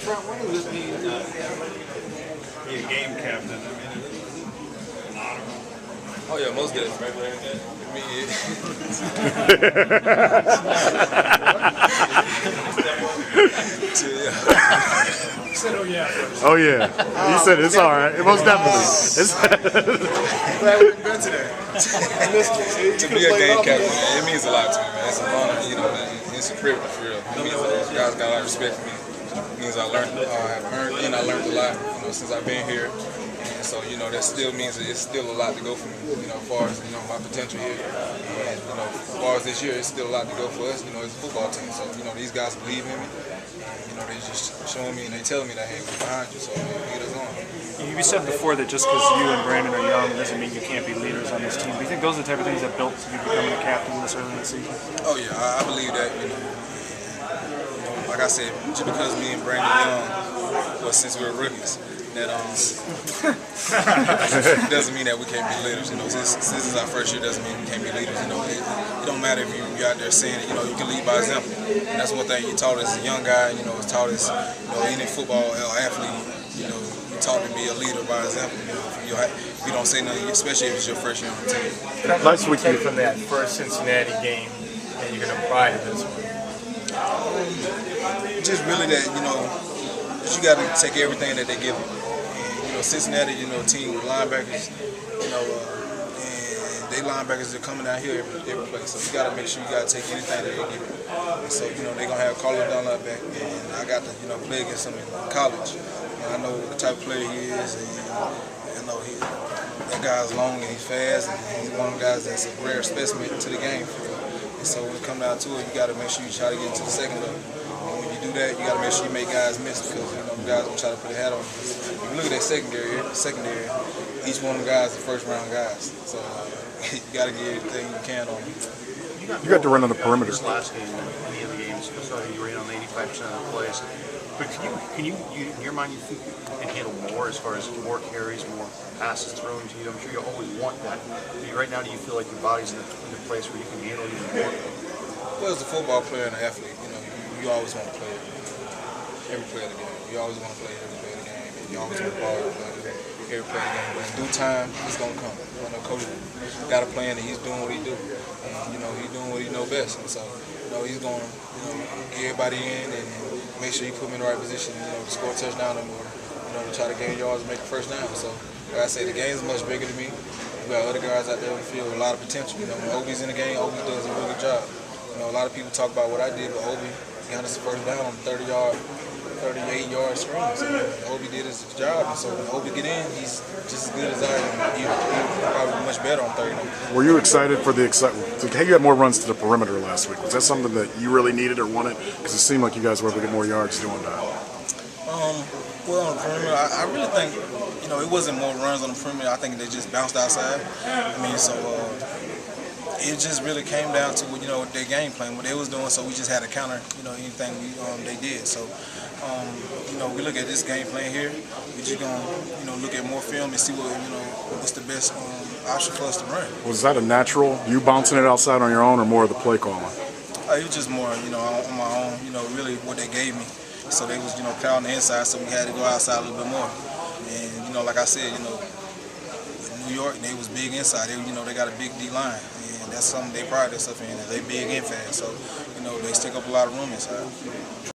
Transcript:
Trent, what does it mean be a game captain? I mean, it's an honor. Oh yeah, most definitely. He said, "Oh yeah." Oh yeah. He said it's all right. Most definitely. Glad we been today. To be a game captain, man, it means a lot to me, man. It's an honor, you know, man. It's a privilege for real. It means a lot. Guys got a lot of respect for me. It means I learned, I've earned, and I learned a lot, you know, since I've been here. And so, you know, that still means it's still a lot to go for me, you know, as far as, you know, my potential here. And, you know, as far as this year, it's still a lot to go for us, you know, as a football team. So, you know, these guys believe in me. And, you know, they just showing me and they telling me that, hey, we're behind you, so get us on. You said before that just because you and Brandon are young doesn't mean you can't be leaders on this team. Do you think those are the type of things that built to be becoming a captain this early in the season? Oh yeah, I believe that, you know, like I said, just because me and Brandon young, well, since we were rookies, that doesn't mean that we can't be leaders. You know, since this is our first year, doesn't mean we can't be leaders. You know, it don't matter if you're out there saying it. You know, you can lead by example, and that's one thing you taught us as a young guy. You know, it's taught us, you know, any football athlete, you know, you taught to be a leader by example. You know, if you don't say nothing, especially if it's your first year on the team. Nice we take from that first Cincinnati game, and you're going to apply to this one. Just really that, you know, that you got to take everything that they give you. And, you know, Cincinnati, you know, team with linebackers, you know, and they linebackers are coming out here every place. So you got to make sure you got to take anything that they give you. And so, you know, they're going to have Carlos Dunlap back, and I got to, you know, play against him in college. And I know the type of player he is, and you know, that guy's long and he's fast, and he's one of the guys that's a rare specimen to the game. And so when it comes down to it, you got to make sure you try to get to the second level. And when you do that, you got to make sure you make guys miss, because you know the guys will try to put a hat on. If you look at that secondary, each one of the guys are first-round guys. So you got to get everything you can on them. You got to run on the perimeter. This last game, any of the games, so you ran on 85% of the plays. But can you in your mind, you think you can handle more as far as more carries, more passes thrown to you? I'm sure you always want that. But right now, do you feel like your body's in a place where you can handle even more? Well, as a football player and an athlete, you know, you always want to play every play of the game. You always want to play every play of the game. And you always want to ball every play of the game. But in due time, it's going to come. You know, coach got a plan, and he's doing what he do. And, you know, he's doing what he knows best. And so, you know, he's going to, you know, get everybody in and make sure you put them in the right position, you know, to score a touchdown or, you know, to try to gain yards and make a first down. So, like I say, the game is much bigger than me. We got other guys out there in the field with a lot of potential. You know, when Obi's in the game, Obi does a really good job. You know, a lot of people talk about what I did, but Obi got us the first down on 38-yard screen. So Obi did his job, and so when Obi get in, he's just as good as I am. He's probably much better on 30. Were you excited for the excitement? Hey, you had more runs to the perimeter last week. Was that something that you really needed or wanted? Because it seemed like you guys were able to get more yards doing that. Well, on the perimeter, I really think, you know, it wasn't more runs on the perimeter. I think they just bounced outside. I mean, so it just really came down to, you know, their game plan, what they was doing. So we just had to counter, you know, anything they did. So, you know, we look at this game plan here. We just gonna, you know, look at more film and see what, you know, what's the best option for us to run. Was that a natural, you bouncing it outside on your own, or more of the play calling? It was just more, you know, on my own, you know, really what they gave me. So they was, you know, crowding the inside, so we had to go outside a little bit more. And, you know, like I said, you know, in New York, they was big inside. They, you know, they got a big D-line. And that's something they pride themselves in. They big and fast. So, you know, they stick up a lot of room inside.